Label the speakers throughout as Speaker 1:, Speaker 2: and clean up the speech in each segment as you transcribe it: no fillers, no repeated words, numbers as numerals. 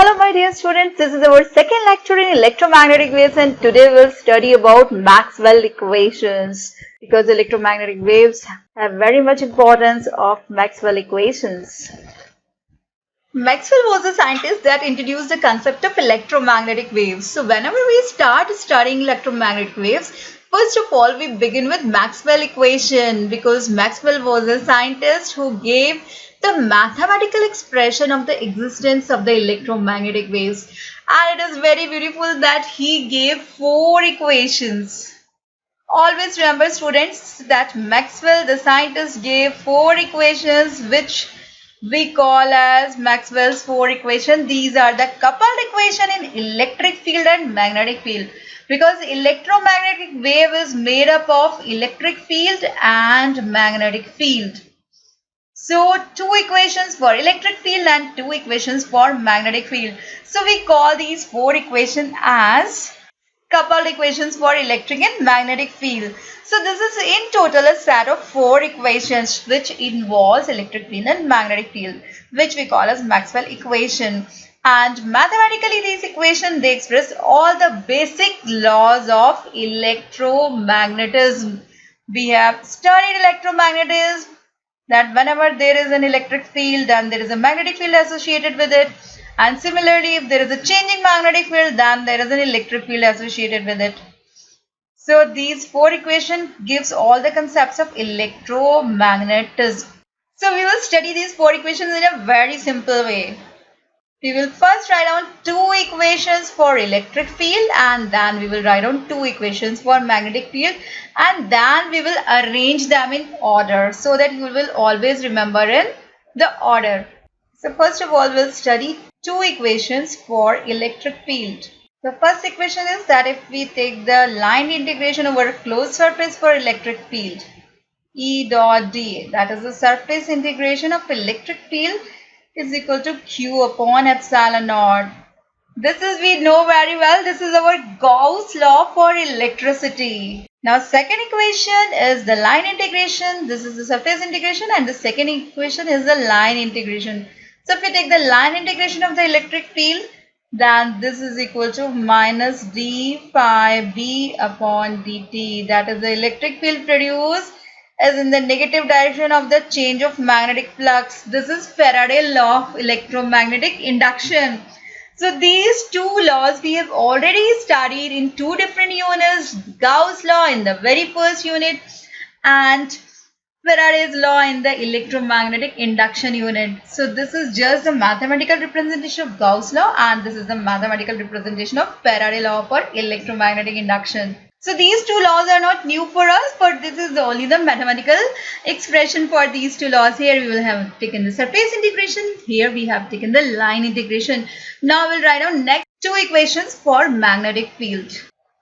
Speaker 1: Hello my dear students, this is our second lecture in electromagnetic waves and today we'll study about Maxwell equations because electromagnetic waves have very much importance of Maxwell equations. Maxwell was a scientist that introduced the concept of electromagnetic waves. So whenever we start studying electromagnetic waves, first of all we begin with Maxwell equation because Maxwell was a scientist who gave the mathematical expression of the existence of the electromagnetic waves, and it is very beautiful that he gave 4 equations. Always remember students that Maxwell the scientist gave 4 equations which we call as Maxwell's 4 equation. These are the coupled equation in electric field and magnetic field because electromagnetic wave is made up of electric field and magnetic field. So 2 equations for electric field and 2 equations for magnetic field. So we call these 4 equations as coupled equations for electric and magnetic field. So this is in total a set of 4 equations which involves electric field and magnetic field, which we call as Maxwell equation. And mathematically these equations, they express all the basic laws of electromagnetism. We have studied electromagnetism, that whenever there is an electric field then there is a magnetic field associated with it, and similarly if there is a changing magnetic field then there is an electric field associated with it. So these 4 equations gives all the concepts of electromagnetism. So we will study these 4 equations in a very simple way. We will first write down 2 equations for electric field and then we will write down 2 equations for magnetic field, and then we will arrange them in order so that you will always remember in the order. So first of all we'll study 2 equations for electric field. The first equation is that if we take the line integration over a closed surface for electric field, E dot dA, that is the surface integration of electric field, is equal to Q upon epsilon naught. This is, we know very well, this is our Gauss law for electricity. Now second equation is the line integration. This is the surface integration and the second equation is the line integration. So if we take the line integration of the electric field, then this is equal to minus d phi b upon dt. That is the electric field produced is in the negative direction of the change of magnetic flux. This is Faraday law of electromagnetic induction. So these 2 laws we have already studied in 2 different units, Gauss law in the very first unit and Faraday's law in the electromagnetic induction unit. So this is just the mathematical representation of Gauss law and this is the mathematical representation of Faraday law for electromagnetic induction. So these 2 laws are not new for us, but this is only the mathematical expression for these 2 laws. Here we will have taken the surface integration. Here we have taken the line integration. Now we'll write down next 2 equations for magnetic field.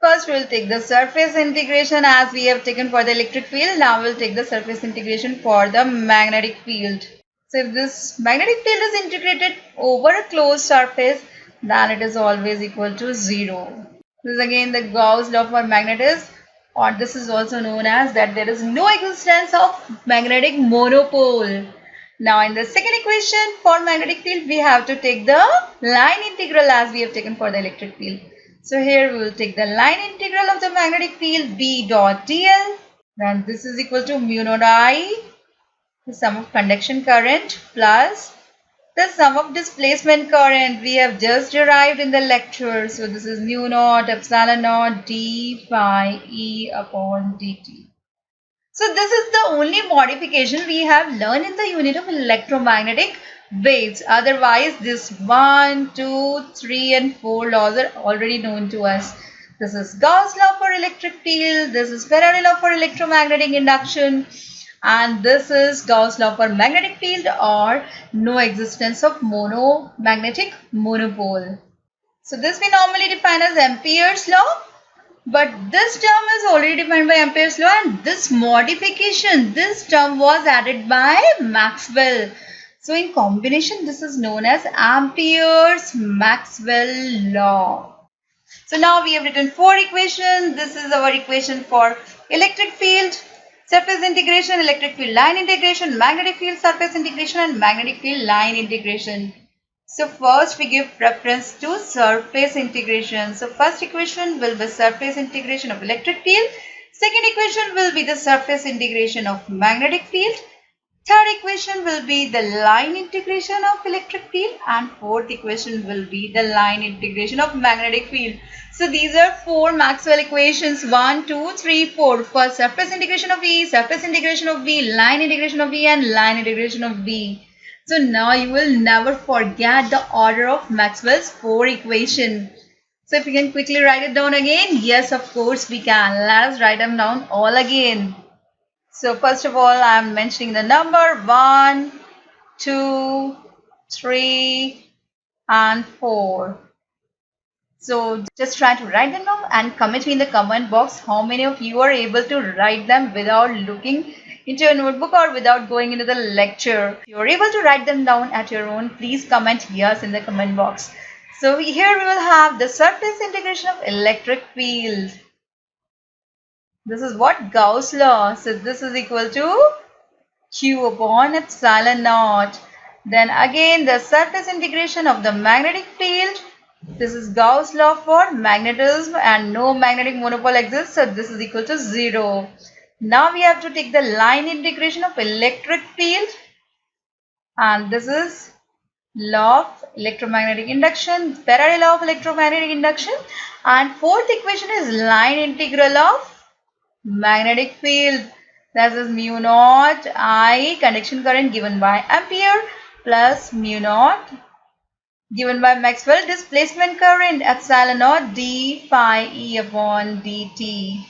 Speaker 1: First we will take the surface integration as we have taken for the electric field. Now we'll take the surface integration for the magnetic field. So if this magnetic field is integrated over a closed surface, then it is always equal to 0. This is again the Gauss law for magnetism, or this is also known as that there is no existence of magnetic monopole. Now in the second equation for magnetic field, we have to take the line integral as we have taken for the electric field. So here we will take the line integral of the magnetic field B dot dl. Then this is equal to mu naught I, the sum of conduction current, plus the sum of displacement current we have just derived in the lecture. So this is mu naught epsilon naught d phi E upon dt. So this is the only modification we have learned in the unit of electromagnetic waves. Otherwise this 1, 2, 3 and 4 laws are already known to us. This is Gauss law for electric field, this is Faraday law for electromagnetic induction, and this is Gauss law for magnetic field, or no existence of magnetic monopole. So this we normally define as Ampere's law, but this term is already defined by Ampere's law, and this modification, this term was added by Maxwell. So in combination this is known as Ampere's Maxwell law. So now we have written 4 equations. This is our equation for electric field, surface integration, electric field line integration, magnetic field surface integration and magnetic field line integration. So first we give preference to surface integration. So first equation will be surface integration of electric field. Second equation will be the surface integration of magnetic field. Third equation will be the line integration of electric field, and fourth equation will be the line integration of magnetic field. So these are four Maxwell equations: 1, 2, 3, 4. First, surface integration of E, surface integration of V, line integration of E, and line integration of V. So now you will never forget the order of Maxwell's four equations. So if you can quickly write it down again. Yes, of course we can. Let us write them down all again. So first of all, I am mentioning the number 1, 2, 3, and 4. So just try to write them down and comment me in the comment box how many of you are able to write them without looking into your notebook or without going into the lecture. If you are able to write them down at your own, please comment yes in the comment box. So here we will have the surface integration of electric field. This is what? Gauss law. So this is equal to Q upon epsilon naught. Then again the surface integration of the magnetic field. This is Gauss law for magnetism and no magnetic monopole exists. So this is equal to 0. Now we have to take the line integration of electric field. And this is law of electromagnetic induction, Faraday law of electromagnetic induction. And fourth equation is line integral of magnetic field. That is mu naught I conduction current given by ampere plus mu naught given by Maxwell displacement current epsilon naught d phi E upon dt.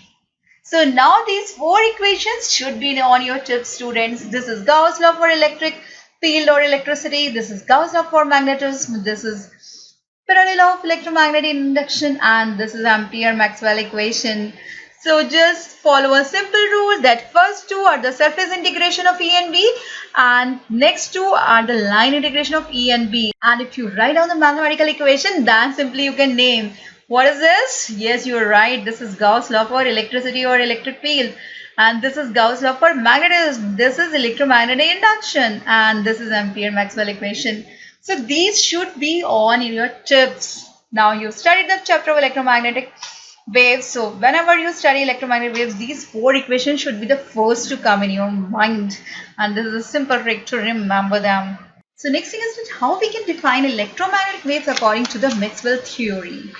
Speaker 1: So now these four equations should be on your tip, students. This is Gauss law for electric field or electricity. This is Gauss law for magnetism. This is Faraday law of electromagnetic induction, and this is Ampere Maxwell equation. So just follow a simple rule that first two are the surface integration of E and B, and next two are the line integration of E and B. And if you write down the mathematical equation, then simply you can name. What is this? Yes, you are right. This is Gauss law for electricity or electric field. And this is Gauss law for magnetism. This is electromagnetic induction. And this is Ampere Maxwell equation. So these should be on in your tips. Now you've studied the chapter of electromagnetic waves. So whenever you study electromagnetic waves, these four equations should be the first to come in your mind. And this is a simple trick to remember them. So next thing is how we can define electromagnetic waves according to the Maxwell theory.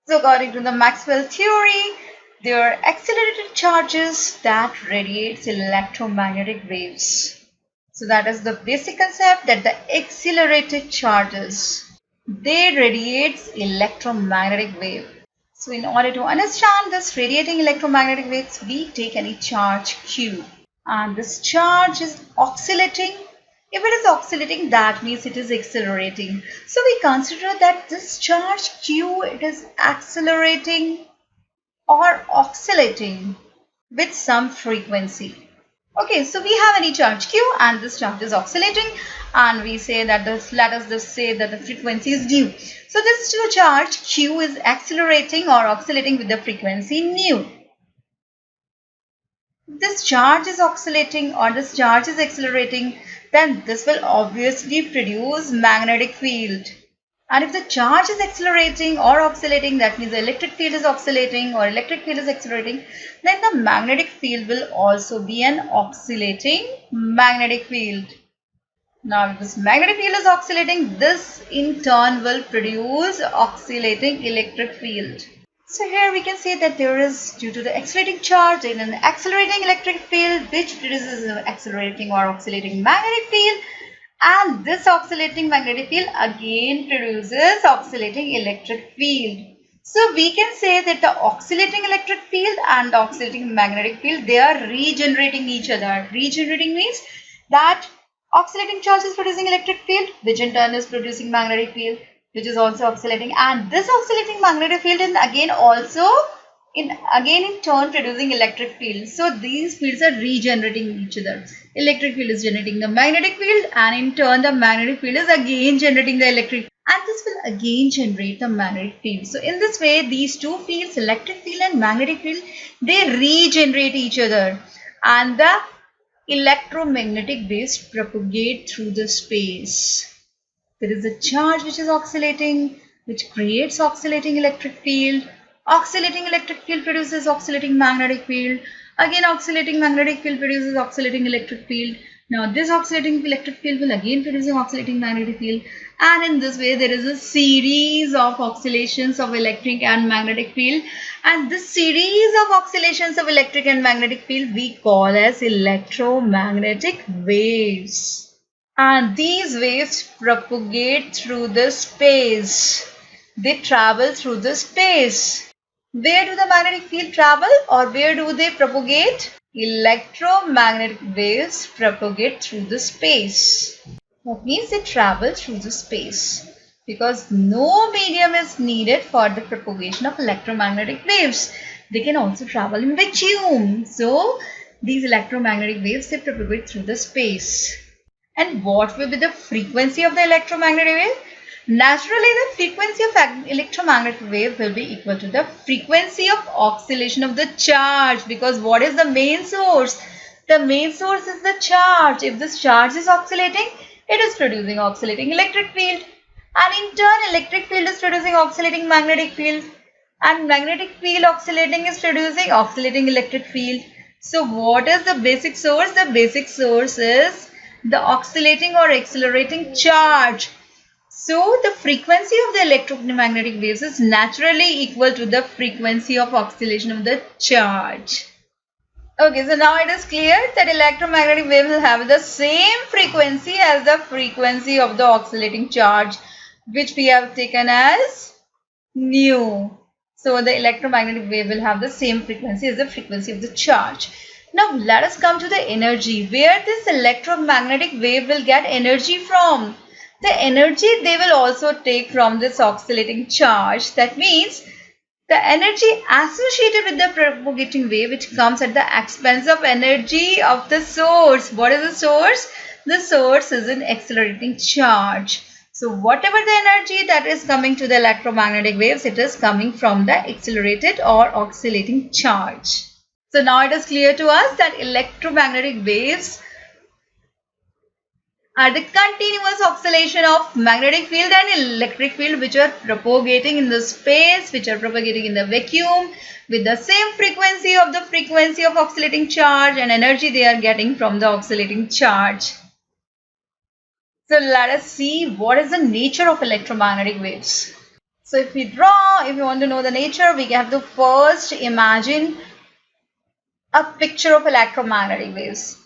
Speaker 1: So according to the Maxwell theory, there are accelerated charges that radiates electromagnetic waves. So that is the basic concept, that the accelerated charges, they radiates electromagnetic wave. So in order to understand this radiating electromagnetic waves, we take any charge Q, and this charge is oscillating. If it is oscillating, that means it is accelerating. So we consider that this charge Q, it is accelerating or oscillating with some frequency. Okay, so we have any charge Q and this charge is oscillating, and we say that let us just say that the frequency is nu. So this charge Q is accelerating or oscillating with the frequency nu. This charge is oscillating or this charge is accelerating, then this will obviously produce magnetic field. And if the charge is accelerating or oscillating, that means the electric field is oscillating or electric field is accelerating, then the magnetic field will also be an oscillating magnetic field. Now if this magnetic field is oscillating, this in turn will produce oscillating electric field. So here we can say that there is, due to the accelerating charge in an accelerating electric field, which produces an accelerating or oscillating magnetic field, and this oscillating magnetic field again produces oscillating electric field. So we can say that the oscillating electric field and the oscillating magnetic field, they are regenerating each other. Regenerating means that oscillating charge is producing electric field, which in turn is producing magnetic field, which is also oscillating, and this oscillating magnetic field is again also in turn producing electric field. So these fields are regenerating each other. Electric field is generating the magnetic field, and in turn the magnetic field is again generating the electric field, and this will again generate the magnetic field. So in this way, these two fields, electric field and magnetic field, they regenerate each other, and the electromagnetic waves propagate through the space. There is a charge which is oscillating, which creates oscillating electric field. Oscillating electric field produces oscillating magnetic field. Again, oscillating magnetic field produces oscillating electric field. Now, this oscillating electric field will again produce an oscillating magnetic field. And in this way, there is a series of oscillations of electric and magnetic field. And this series of oscillations of electric and magnetic field we call as electromagnetic waves. And these waves propagate through the space. They travel through the space. Where do the magnetic field travel or where do they propagate? Electromagnetic waves propagate through the space. That means they travel through the space because no medium is needed for the propagation of electromagnetic waves. They can also travel in vacuum. So these electromagnetic waves, they propagate through the space. And what will be the frequency of the electromagnetic wave? Naturally, the frequency of electromagnetic wave will be equal to the frequency of oscillation of the charge, because what is the main source? The main source is the charge. If this charge is oscillating, it is producing oscillating electric field. And in turn, electric field is producing oscillating magnetic field. And magnetic field oscillating is producing oscillating electric field. So what is the basic source? The basic source is the oscillating or accelerating charge. So the frequency of the electromagnetic waves is naturally equal to the frequency of oscillation of the charge. Okay, so now it is clear that electromagnetic waves will have the same frequency as the frequency of the oscillating charge, which we have taken as nu. So the electromagnetic wave will have the same frequency as the frequency of the charge. Now let us come to the energy. Where this electromagnetic wave will get energy from? The energy they will also take from this oscillating charge. That means the energy associated with the propagating wave, which comes at the expense of energy of the source. What is the source? The source is an accelerating charge. So whatever the energy that is coming to the electromagnetic waves, it is coming from the accelerated or oscillating charge. So now it is clear to us that electromagnetic waves are the continuous oscillation of magnetic field and electric field which are propagating in the space, which are propagating in the vacuum with the same frequency of oscillating charge and energy they are getting from the oscillating charge. So let us see what is the nature of electromagnetic waves. So if you want to know the nature, we have to first imagine a picture of electromagnetic waves.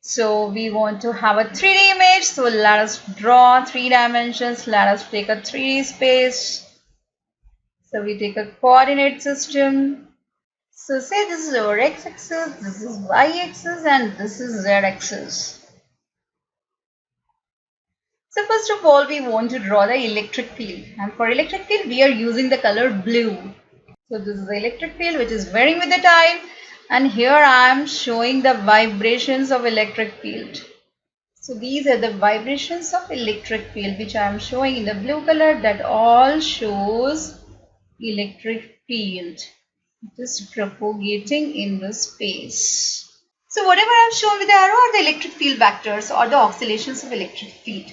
Speaker 1: So we want to have a 3D image. So let us draw 3 dimensions. Let us take a 3D space. So we take a coordinate system. So say this is our x-axis, this is y-axis, and this is z-axis. So first of all, we want to draw the electric field. And for electric field, we are using the color blue. So this is the electric field which is varying with the time. And here I am showing the vibrations of electric field. So these are the vibrations of electric field which I am showing in the blue color. That all shows electric field. It is propagating in the space. So whatever I have shown with the arrow are the electric field vectors or the oscillations of electric field.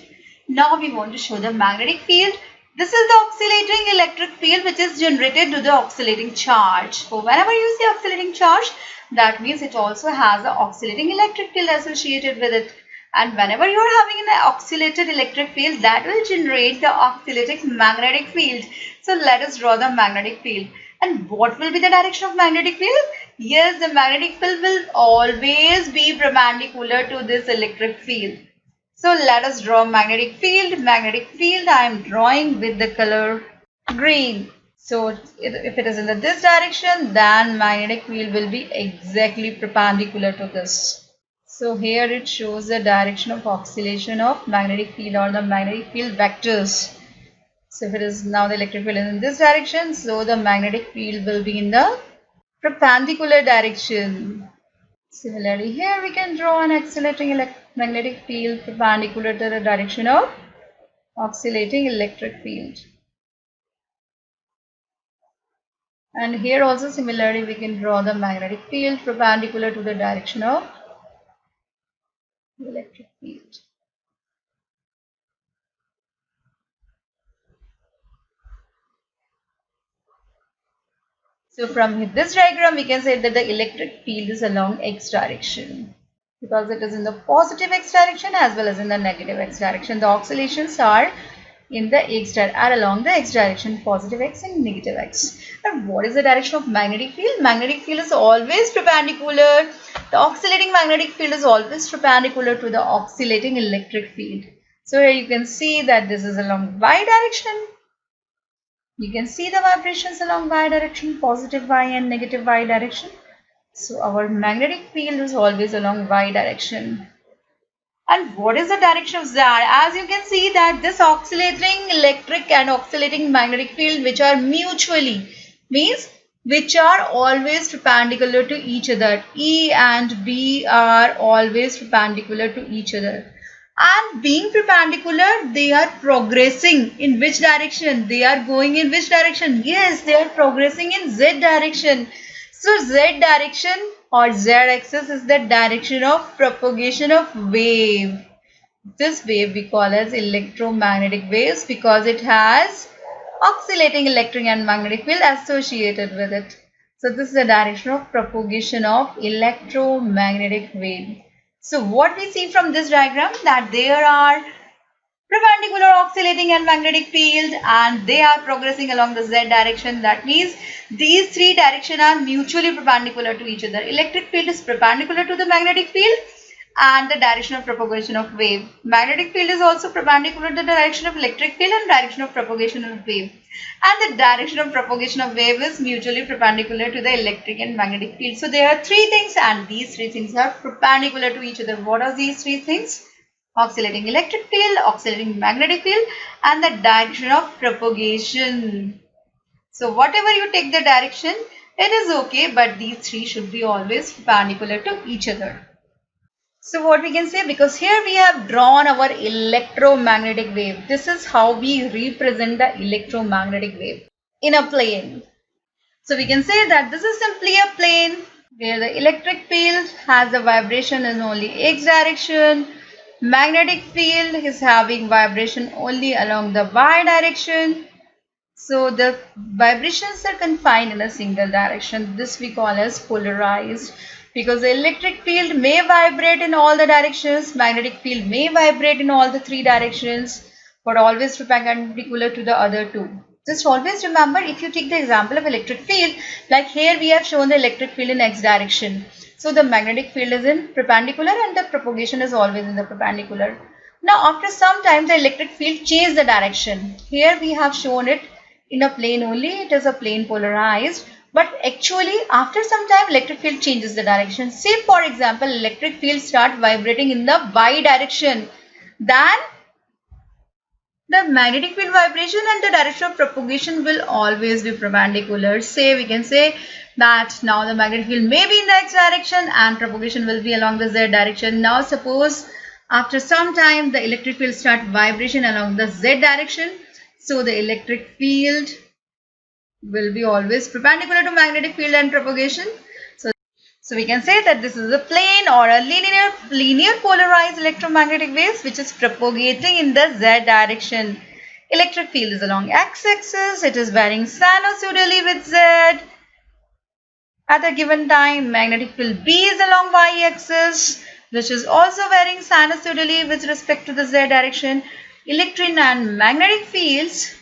Speaker 1: Now we want to show the magnetic field. This is the oscillating electric field which is generated to the oscillating charge. So whenever you see oscillating charge, that means it also has an oscillating electric field associated with it. And whenever you are having an oscillated electric field, that will generate the oscillating magnetic field. So let us draw the magnetic field. And what will be the direction of magnetic field? Yes, the magnetic field will always be perpendicular to this electric field. So let us draw magnetic field. Magnetic field I am drawing with the color green. So if it is in this direction, then magnetic field will be exactly perpendicular to this. So here it shows the direction of oscillation of magnetic field or the magnetic field vectors. So if it is now the electric field is in this direction, so the magnetic field will be in the perpendicular direction. Similarly, here we can draw an accelerating magnetic field perpendicular to the direction of oscillating electric field. And here also similarly we can draw the magnetic field perpendicular to the direction of the electric field. So from this diagram, we can say that the electric field is along x direction because it is in the positive x direction as well as in the negative x direction. The oscillations are in the are along the x direction, positive x and negative x. And what is the direction of magnetic field? Magnetic field is always perpendicular. The oscillating magnetic field is always perpendicular to the oscillating electric field. So here you can see that this is along y direction. You can see the vibrations along y direction, positive y and negative y direction. So our magnetic field is always along y direction. And what is the direction of Z? As you can see that this oscillating electric and oscillating magnetic field which are mutually, means which are always perpendicular to each other. E and B are always perpendicular to each other. And being perpendicular, they are progressing in which direction? They are going in which direction? Yes, they are progressing in Z direction. So Z direction or Z axis is the direction of propagation of wave. This wave we call as electromagnetic waves because it has oscillating electric and magnetic field associated with it. So this is the direction of propagation of electromagnetic wave. So what we see from this diagram, that there are perpendicular oscillating and magnetic field and they are progressing along the Z direction. That means these three directions are mutually perpendicular to each other. Electric field is perpendicular to the magnetic field and the direction of propagation of wave. Magnetic field is also perpendicular to the direction of electric field and direction of propagation of wave. And the direction of propagation of wave is mutually perpendicular to the electric and magnetic field. So there are three things and these three things are perpendicular to each other. What are these three things? Oscillating electric field, oscillating magnetic field and the direction of propagation. So whatever you take the direction, it is okay, but these three should be always perpendicular to each other. So what we can say, because here we have drawn our electromagnetic wave. This is how we represent the electromagnetic wave in a plane. So we can say that this is simply a plane where the electric field has a vibration in only x direction. Magnetic field is having vibration only along the y direction. So the vibrations are confined in a single direction. This we call as polarized because the electric field may vibrate in all the directions. Magnetic field may vibrate in all the three directions, but always perpendicular to the other two. Just always remember, if you take the example of electric field, like here we have shown the electric field in x direction. So the magnetic field is in perpendicular and the propagation is always in the perpendicular. Now after some time the electric field changed the direction. Here we have shown it in a plane only, it is a plane polarized. But actually after some time electric field changes the direction. Say for example electric field start vibrating in the y direction. Then the magnetic field vibration and the direction of propagation will always be perpendicular. Say we can say that now the magnetic field may be in the x direction and propagation will be along the z direction. Now suppose after some time the electric field start vibration along the z direction. So the electric field will be always perpendicular to magnetic field and propagation. So we can say that this is a plane or a linear polarized electromagnetic waves which is propagating in the z direction. Electric field is along x-axis. It is varying sinusoidally with z. At a given time, magnetic field B is along y-axis, which is also varying sinusoidally with respect to the z direction. Electric and magnetic fields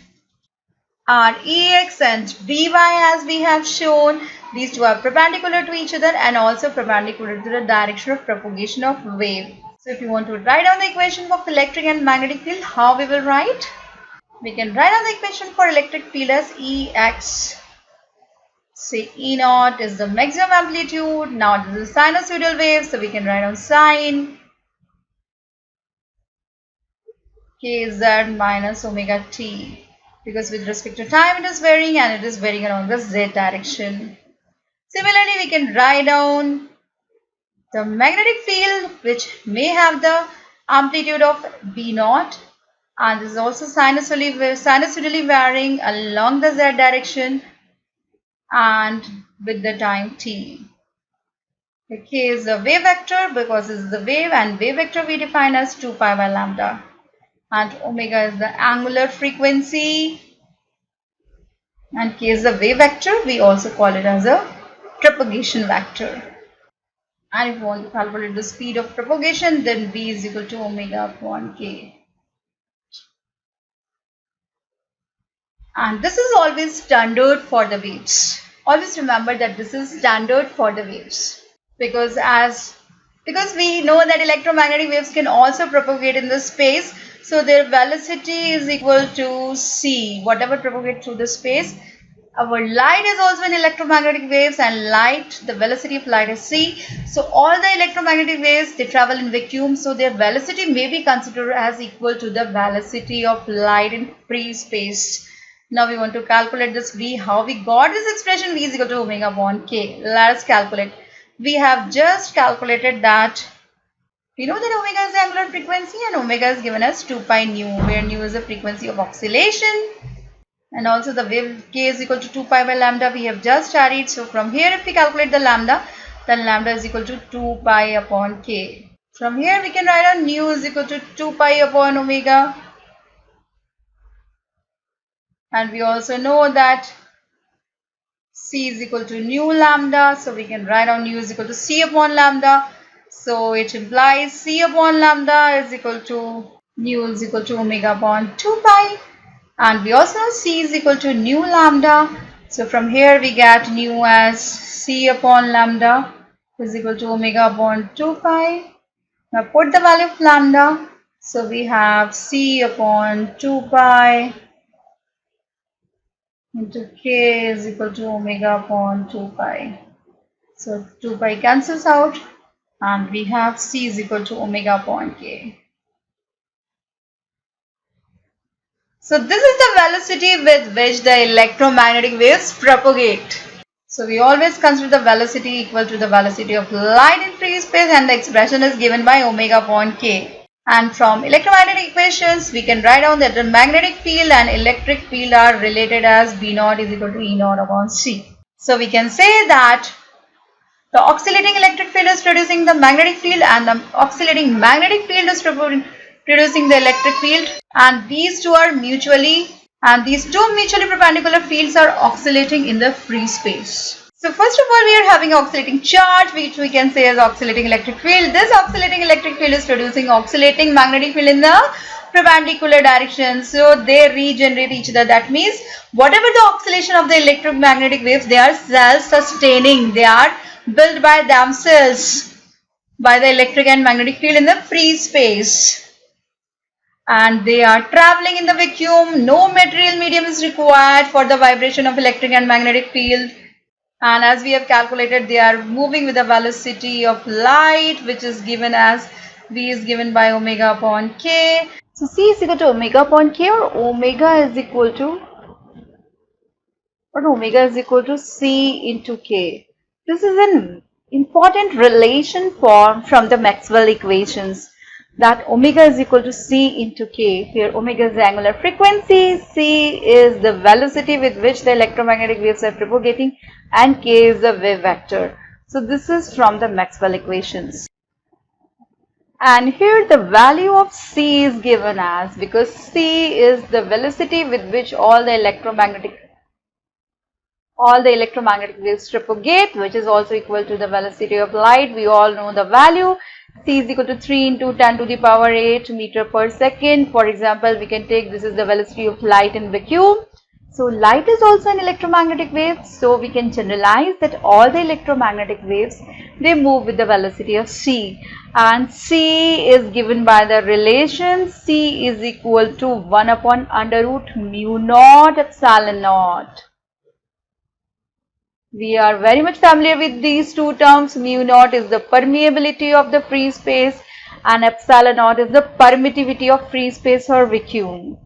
Speaker 1: are Ex and By as we have shown. These two are perpendicular to each other and also perpendicular to the direction of propagation of wave. So if you want to write down the equation of electric and magnetic field, how we will write? We can write down the equation for electric field as Ex. Say E naught is the maximum amplitude. Now this is a sinusoidal wave, so we can write down sine kz minus omega t. Because with respect to time it is varying and it is varying along the z direction. Similarly, we can write down the magnetic field which may have the amplitude of B naught and this is also sinusoidally varying along the z direction and with the time t. The k is the wave vector because this is the wave and wave vector we define as 2 pi by lambda. And omega is the angular frequency and k is the wave vector. We also call it as a propagation vector. And if you want to calculate the speed of propagation, then v is equal to omega upon k. And this is always standard for the waves. Always remember that this is standard for the waves, because we know that electromagnetic waves can also propagate in the space. So their velocity is equal to c, whatever propagate through the space. Our light is also in electromagnetic waves, and light, the velocity of light is c. So all the electromagnetic waves, they travel in vacuum, so their velocity may be considered as equal to the velocity of light in free space. Now we want to calculate this v. How we got this expression v is equal to omega upon k? Let us calculate. We have just calculated that we know that omega is the angular frequency and omega is given as 2 pi nu, where nu is the frequency of oscillation. And also the wave k is equal to 2 pi by lambda. We have just studied. So from here, if we calculate the lambda, then lambda is equal to 2 pi upon k. From here we can write down nu is equal to 2 pi upon omega. And we also know that c is equal to nu lambda. So we can write down nu is equal to c upon lambda. So it implies c upon lambda is equal to nu is equal to omega upon 2 pi. And we also know c is equal to nu lambda. So from here we get nu as c upon lambda is equal to omega upon 2 pi. Now put the value of lambda. So we have c upon 2 pi into k is equal to omega upon 2 pi. So 2 pi cancels out and we have c is equal to omega upon k. So this is the velocity with which the electromagnetic waves propagate. So we always consider the velocity equal to the velocity of light in free space, and the expression is given by omega upon k. And from electromagnetic equations, we can write down that the magnetic field and electric field are related as B naught is equal to E naught upon C. So we can say that the oscillating electric field is producing the magnetic field, and the oscillating magnetic field is producing the electric field, and these two mutually perpendicular fields are oscillating in the free space. So first of all, we are having oscillating charge, which we can say as oscillating electric field. This oscillating electric field is producing oscillating magnetic field in the perpendicular direction. So they regenerate each other. That means whatever the oscillation of the electromagnetic waves, they are self-sustaining. They are built by themselves by the electric and magnetic field in the free space. And they are traveling in the vacuum. No material medium is required for the vibration of electric and magnetic field. And as we have calculated, they are moving with the velocity of light, which is given as v is given by omega upon k. So c is equal to omega upon k, or omega is equal to c into k. This is an important relation formed from the Maxwell equations, that omega is equal to c into k, where omega is the angular frequency, c is the velocity with which the electromagnetic waves are propagating, and k is the wave vector. So this is from the Maxwell equations. And here the value of c is given as, because c is the velocity with which all the electromagnetic waves propagate, which is also equal to the velocity of light. We all know the value. C is equal to 3 into 10 to the power 8 meter per second. For example, we can take this is the velocity of light in vacuum. So light is also an electromagnetic wave. So we can generalize that all the electromagnetic waves, they move with the velocity of c. And c is given by the relation c is equal to 1 upon under root mu naught epsilon naught. We are very much familiar with these two terms. Mu naught is the permeability of the free space, and epsilon naught is the permittivity of free space or vacuum.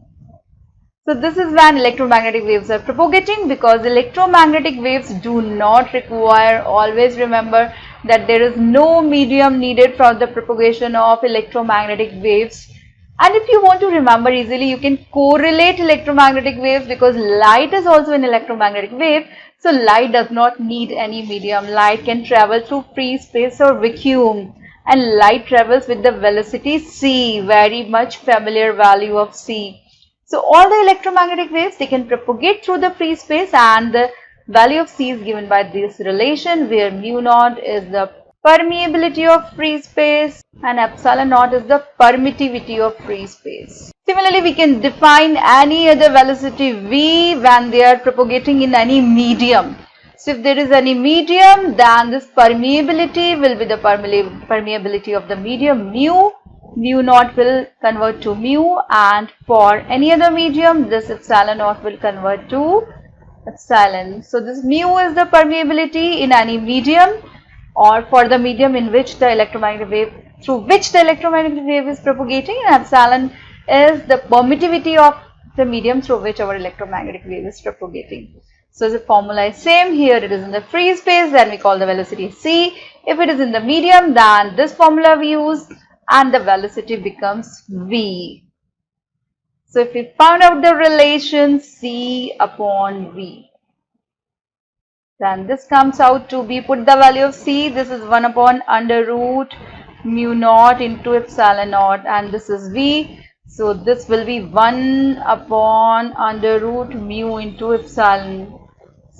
Speaker 1: So this is when electromagnetic waves are propagating, because electromagnetic waves do not require, always remember that there is no medium needed for the propagation of electromagnetic waves. And if you want to remember easily, you can correlate electromagnetic waves, because light is also an electromagnetic wave. So light does not need any medium. Light can travel through free space or vacuum, and light travels with the velocity c, very much familiar value of c. So all the electromagnetic waves, they can propagate through the free space, and the value of C is given by this relation where mu naught is the permeability of free space and epsilon naught is the permittivity of free space. Similarly, we can define any other velocity V when they are propagating in any medium. So if there is any medium, then this permeability will be the permeability of the medium mu naught will convert to mu, and for any other medium this epsilon naught will convert to epsilon. So this mu is the permeability in any medium, or for the medium in which the electromagnetic wave is propagating, and epsilon is the permittivity of the medium through which our electromagnetic wave is propagating. So the formula is same. Here it is in the free space, then we call the velocity C. If it is in the medium, then this formula we use and the velocity becomes V. So if we found out the relation C upon V, then this comes out to be, put the value of C, this is 1 upon under root mu naught into epsilon naught, and this is V. So this will be 1 upon under root mu into epsilon.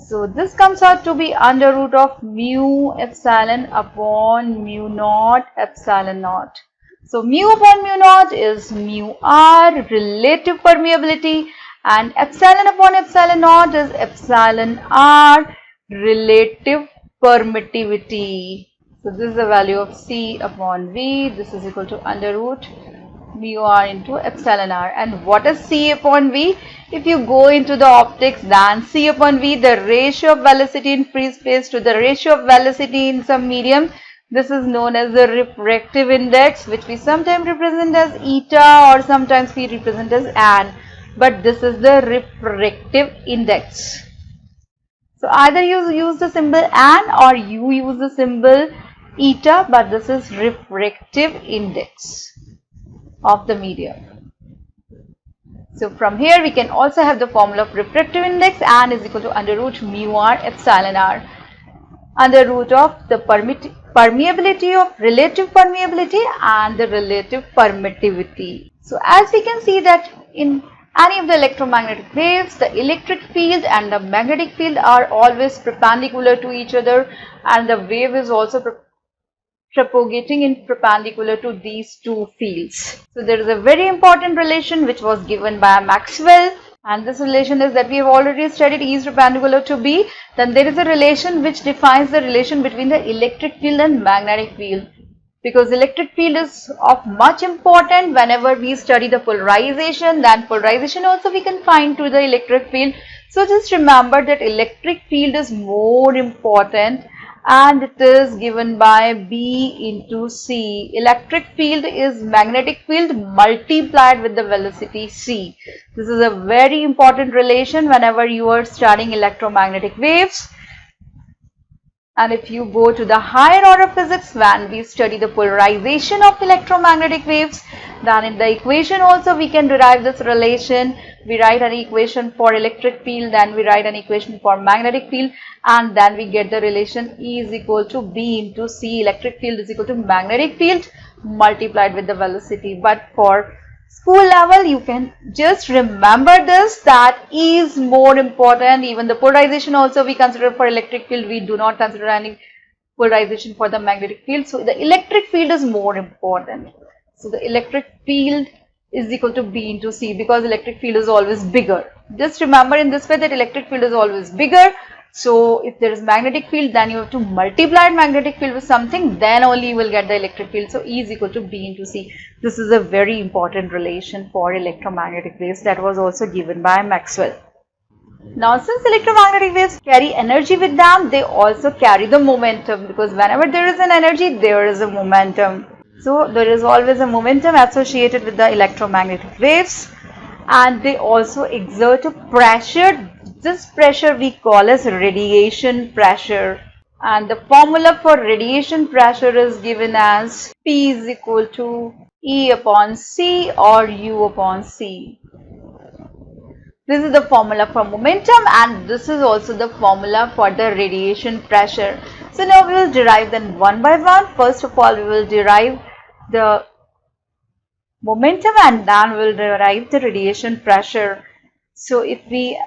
Speaker 1: So this comes out to be under root of mu epsilon upon mu naught epsilon naught. So mu upon mu naught is mu r, relative permeability, and epsilon upon epsilon naught is epsilon r, relative permittivity. So this is the value of C upon V. This is equal to under root mu r into epsilon r. And what is C upon V? If you go into the optics, then C upon V, the ratio of velocity in free space to the ratio of velocity in some medium. This is known as the refractive index, which we sometimes represent as eta or sometimes we represent as an. But this is the refractive index. So either you use the symbol an or you use the symbol eta, but this is refractive index of the medium. So from here we can also have the formula of refractive index, and is equal to under root mu r epsilon r, under root of the permeability of relative permeability and the relative permittivity. So as we can see that in any of the electromagnetic waves, the electric field and the magnetic field are always perpendicular to each other, and the wave is also propagating in perpendicular to these two fields. So there is a very important relation which was given by Maxwell, and this relation is that we have already studied E is perpendicular to B. Then there is a relation which defines the relation between the electric field and magnetic field, because electric field is of much important whenever we study the polarization. Then polarization also we can find to the electric field. So just remember that electric field is more important, and it is given by B into C. Electric field is magnetic field multiplied with the velocity C. This is a very important relation whenever you are studying electromagnetic waves. And if you go to the higher order of physics, when we study the polarization of electromagnetic waves, then in the equation also we can derive this relation. We write an equation for electric field, then we write an equation for magnetic field, and then we get the relation E is equal to B into C. Electric field is equal to magnetic field multiplied with the velocity. But for school level, you can just remember this, that E is more important. Even the polarization also we consider for electric field. We do not consider any polarization for the magnetic field. So the electric field is more important. So the electric field is equal to B into C, because electric field is always bigger. Just remember in this way that electric field is always bigger. So if there is magnetic field, then you have to multiply magnetic field with something, then only you will get the electric field. So E is equal to B into C. This is a very important relation for electromagnetic waves that was also given by Maxwell. Now, since electromagnetic waves carry energy with them, they also carry the momentum, because whenever there is an energy, there is a momentum. So there is always a momentum associated with the electromagnetic waves, and they also exert a pressure. This pressure we call as radiation pressure, and the formula for radiation pressure is given as P is equal to E upon C or U upon C. This is the formula for momentum, and this is also the formula for the radiation pressure. So now we will derive them one by one. First of all, we will derive the momentum, and then we'll derive the radiation pressure. So if we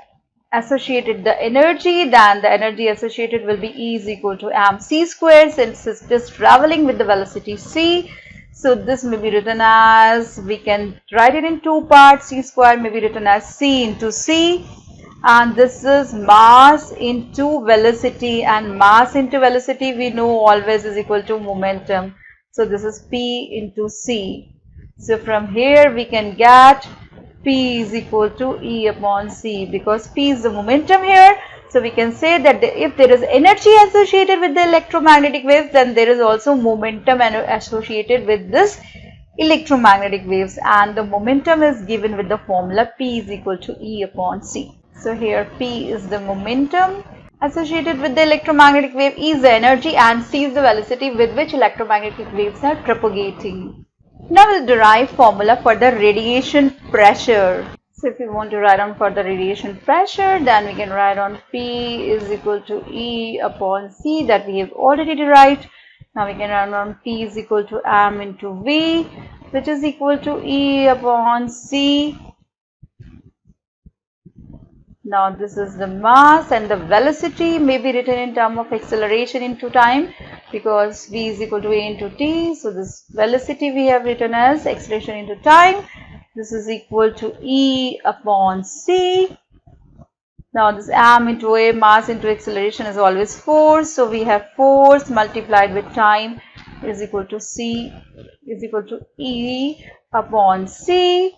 Speaker 1: associated the energy, then the energy associated will be E is equal to mc square, since it's just traveling with the velocity c. So this may be written as, we can write it in two parts, c square may be written as c into c, and this is mass into velocity, and mass into velocity we know always is equal to momentum. So this is p into c. So from here we can get P is equal to E upon C, because P is the momentum here. So we can say that if there is energy associated with the electromagnetic waves, then there is also momentum associated with this electromagnetic waves, and the momentum is given with the formula P is equal to E upon C. So here P is the momentum associated with the electromagnetic wave, E is the energy, and C is the velocity with which electromagnetic waves are propagating. Now we'll derive formula for the radiation pressure. So if we want to write on for the radiation pressure, then we can write on P is equal to E upon C, that we have already derived. Now we can write on P is equal to m into V, which is equal to E upon C. Now this is the mass, and the velocity may be written in terms of acceleration into time, because v is equal to a into t. So this velocity we have written as acceleration into time. This is equal to E upon C. Now this m into a, mass into acceleration, is always force. So we have force multiplied with time is equal to C is equal to E upon C.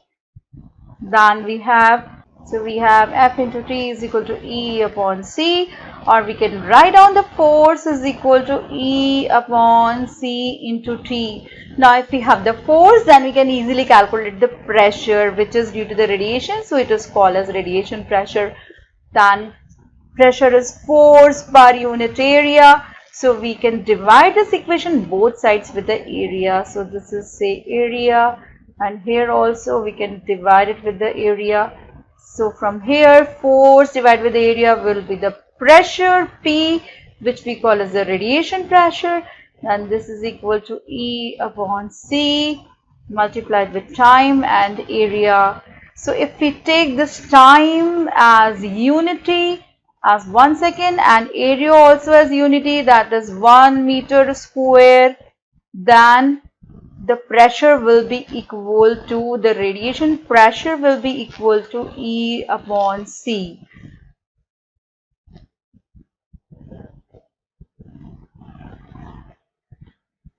Speaker 1: Then we have, so we have F into T is equal to E upon C, or we can write down the force is equal to E upon C into T. Now if we have the force, then we can easily calculate the pressure, which is due to the radiation, so it is called as radiation pressure. Then pressure is force per unit area, so we can divide this equation both sides with the area. So this is, say, area, and here also we can divide it with the area. So from here, force divided with the area will be the pressure P, which we call as the radiation pressure, and this is equal to E upon C multiplied with time and area. So if we take this time as unity, as 1 second, and area also as unity, that is 1 meter square, then the pressure will be equal to, the radiation pressure will be equal to E upon C.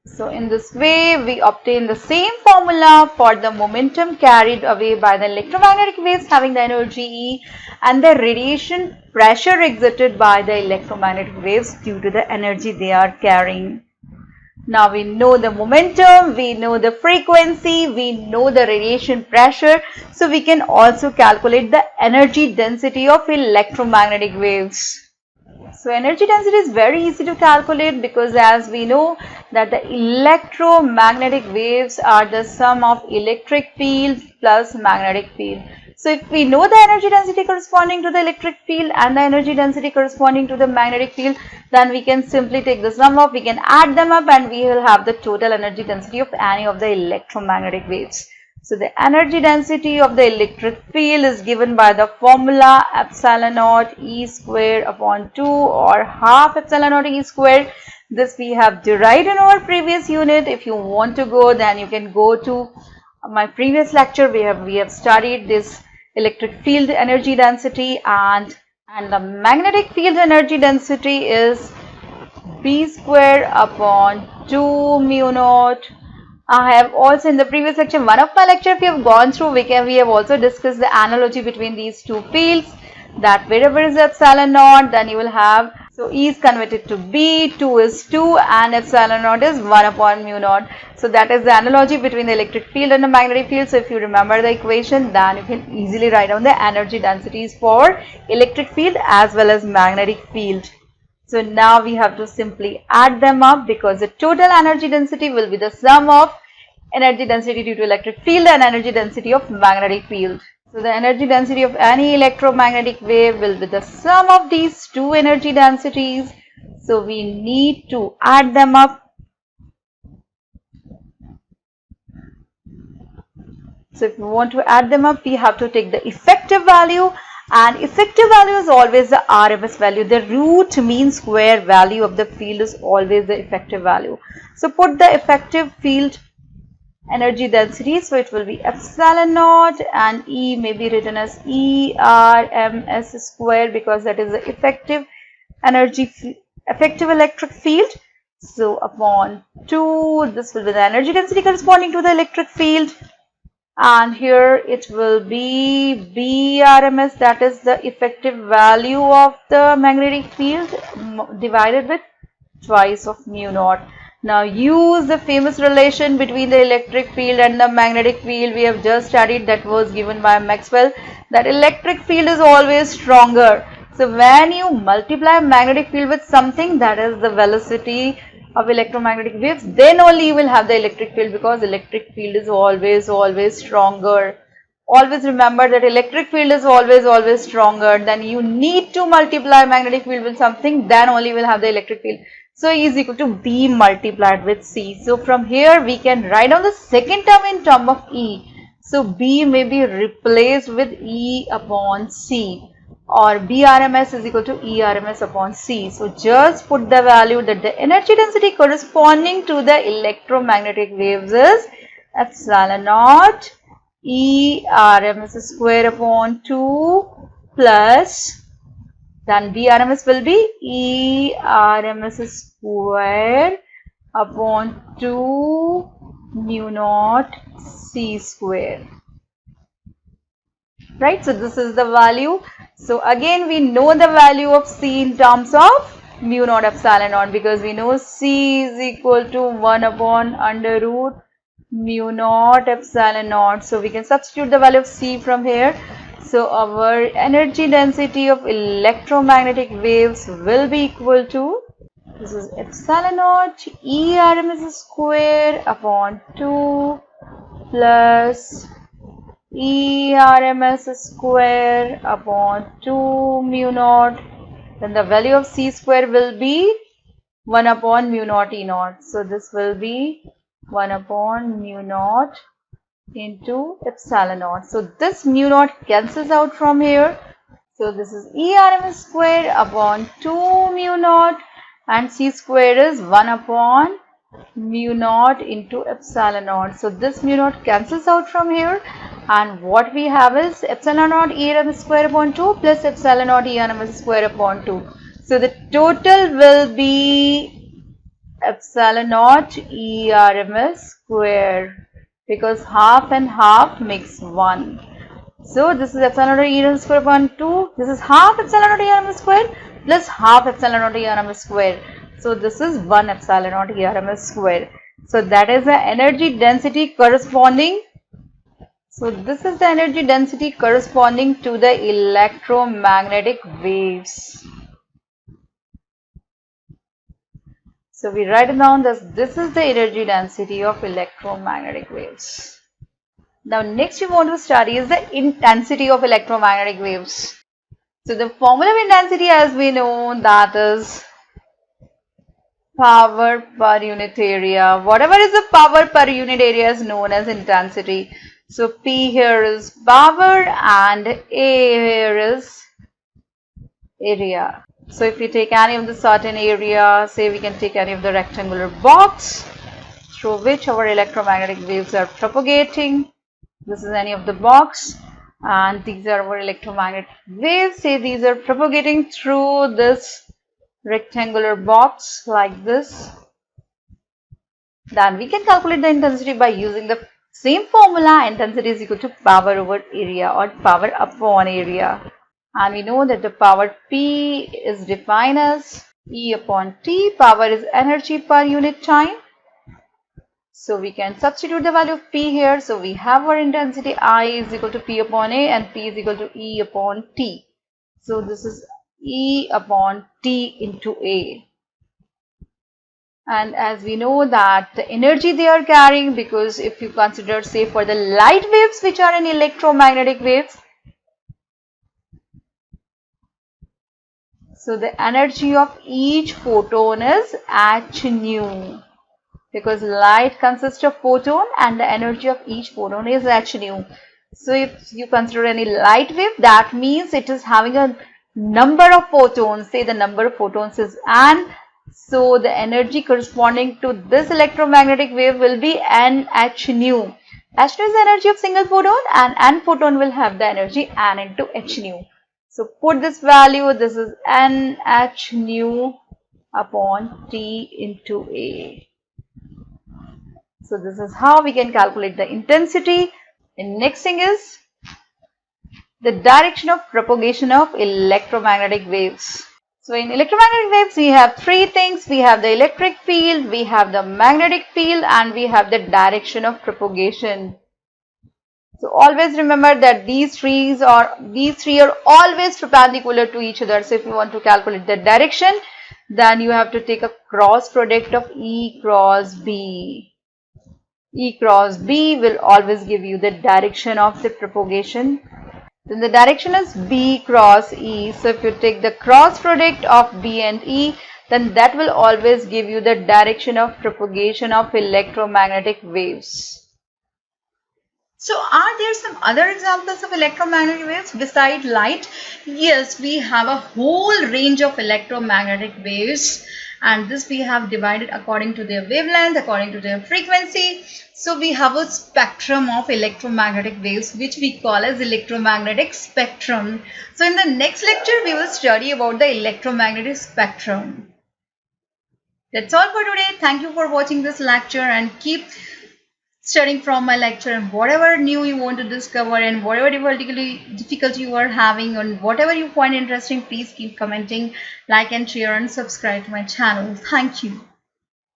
Speaker 1: So in this way we obtain the same formula for the momentum carried away by the electromagnetic waves having the energy E, and the radiation pressure exerted by the electromagnetic waves due to the energy they are carrying. Now we know the momentum, we know the frequency, we know the radiation pressure, so we can also calculate the energy density of electromagnetic waves. So energy density is very easy to calculate, because as we know that the electromagnetic waves are the sum of electric field plus magnetic field. So if we know the energy density corresponding to the electric field and the energy density corresponding to the magnetic field, then we can simply take the sum of, we can add them up, and we will have the total energy density of any of the electromagnetic waves. So the energy density of the electric field is given by the formula epsilon naught E square upon 2, or half epsilon naught E square. This we have derived in our previous unit. If you want to go, then you can go to my previous lecture. We have studied this electric field energy density, and the magnetic field energy density is B square upon 2 mu naught. I have also, in the previous lecture, one of my lecture we have gone through, we have also discussed the analogy between these two fields, that wherever is epsilon naught, then you will have, so E is converted to B, 2 is 2, and epsilon naught is 1 upon mu naught. So that is the analogy between the electric field and the magnetic field. So if you remember the equation, then you can easily write down the energy densities for electric field as well as magnetic field. So now we have to simply add them up, because the total energy density will be the sum of energy density due to electric field and energy density of magnetic field. So the energy density of any electromagnetic wave will be the sum of these two energy densities. So we need to add them up. So if we want to add them up, we have to take the effective value, and effective value is always the RMS value. The root mean square value of the field is always the effective value. So put the effective field energy density, so it will be epsilon naught, and E may be written as ERMS square because that is the effective electric field. So upon 2, this will be the energy density corresponding to the electric field, and here it will be BRMS, that is the effective value of the magnetic field, divided with twice of mu naught. Now use the famous relation between the electric field and the magnetic field we have just studied, that was given by Maxwell, that electric field is always stronger. So when you multiply magnetic field with something, that is the velocity of electromagnetic waves, then only you will have the electric field, because electric field is always stronger. Always remember that electric field is always stronger. Then you need to multiply magnetic field with something, then only you will have the electric field. So E is equal to B multiplied with C. So from here we can write down the second term in term of E. So B may be replaced with E upon C, or BRMS is equal to ERMS upon C. So just put the value that the energy density corresponding to the electromagnetic waves is epsilon naught ERMS square upon 2 plus, then BRMS will be ERMS square upon 2 mu naught C square. Right, so this is the value. So again we know the value of C in terms of mu naught epsilon naught, because we know C is equal to 1 upon under root mu naught epsilon naught. So we can substitute the value of C from here. So our energy density of electromagnetic waves will be equal to, this is epsilon naught ERMS square upon 2 plus ERMS square upon 2 mu naught. Then the value of C square will be 1 upon mu naught E naught. So this will be 1 upon mu naught into epsilon naught. So this mu naught cancels out from here. So this is ERMS square upon 2 mu naught, and C square is 1 upon mu naught into epsilon naught. So this mu naught cancels out from here, and what we have is epsilon naught ERMS square upon 2 plus epsilon naught ERMS square upon 2. So the total will be epsilon naught ERMS square, because half and half makes 1. So this is epsilon naught ERMS square upon 2. This is half epsilon naught ERMS square plus half epsilon naught ERMS square. So this is 1 epsilon naught ERMS square. So that is the energy density corresponding. So this is the energy density corresponding to the electromagnetic waves. So we write it down as this is the energy density of electromagnetic waves. Now next we want to study is the intensity of electromagnetic waves. So the formula of intensity, as we know, that is power per unit area. Whatever is the power per unit area is known as intensity. So P here is power and A here is area. So if we take any of the certain area, say we can take any of the rectangular box through which our electromagnetic waves are propagating. This is any of the box, and these are our electromagnetic waves. Say these are propagating through this rectangular box like this. Then we can calculate the intensity by using the same formula. Intensity is equal to power over area, or power upon area. And we know that the power P is defined as E upon T. Power is energy per unit time. So we can substitute the value of P here. So we have our intensity I is equal to P upon A, and P is equal to E upon T. So this is E upon T into A. And as we know that the energy they are carrying, because if you consider, say, for the light waves which are in electromagnetic waves, so the energy of each photon is h nu. because light consists of photon and the energy of each photon is h nu. So if you consider any light wave, that means it is having a number of photons. Say the number of photons is n. So the energy corresponding to this electromagnetic wave will be nh nu. H nu is the energy of single photon and n photon will have the energy n into h nu. So put this value, this is nh nu upon T into A. So this is how we can calculate the intensity. And next thing is the direction of propagation of electromagnetic waves. So in electromagnetic waves, we have three things. We have the electric field, we have the magnetic field, and we have the direction of propagation. So always remember that these three are always perpendicular to each other. So if you want to calculate the direction, then you have to take a cross product of E cross B. E cross B will always give you the direction of the propagation. Then the direction is B cross E. So if you take the cross product of B and E, then that will always give you the direction of propagation of electromagnetic waves. So are there some other examples of electromagnetic waves beside light? Yes, we have a whole range of electromagnetic waves, and this we have divided according to their wavelength, according to their frequency. So we have a spectrum of electromagnetic waves which we call as electromagnetic spectrum. So in the next lecture we will study about the electromagnetic spectrum. That's all for today. Thank you for watching this lecture and keep studying from my lecture, and whatever new you want to discover and whatever difficulty you are having and whatever you find interesting, please keep commenting, like and share and subscribe to my channel. Thank you.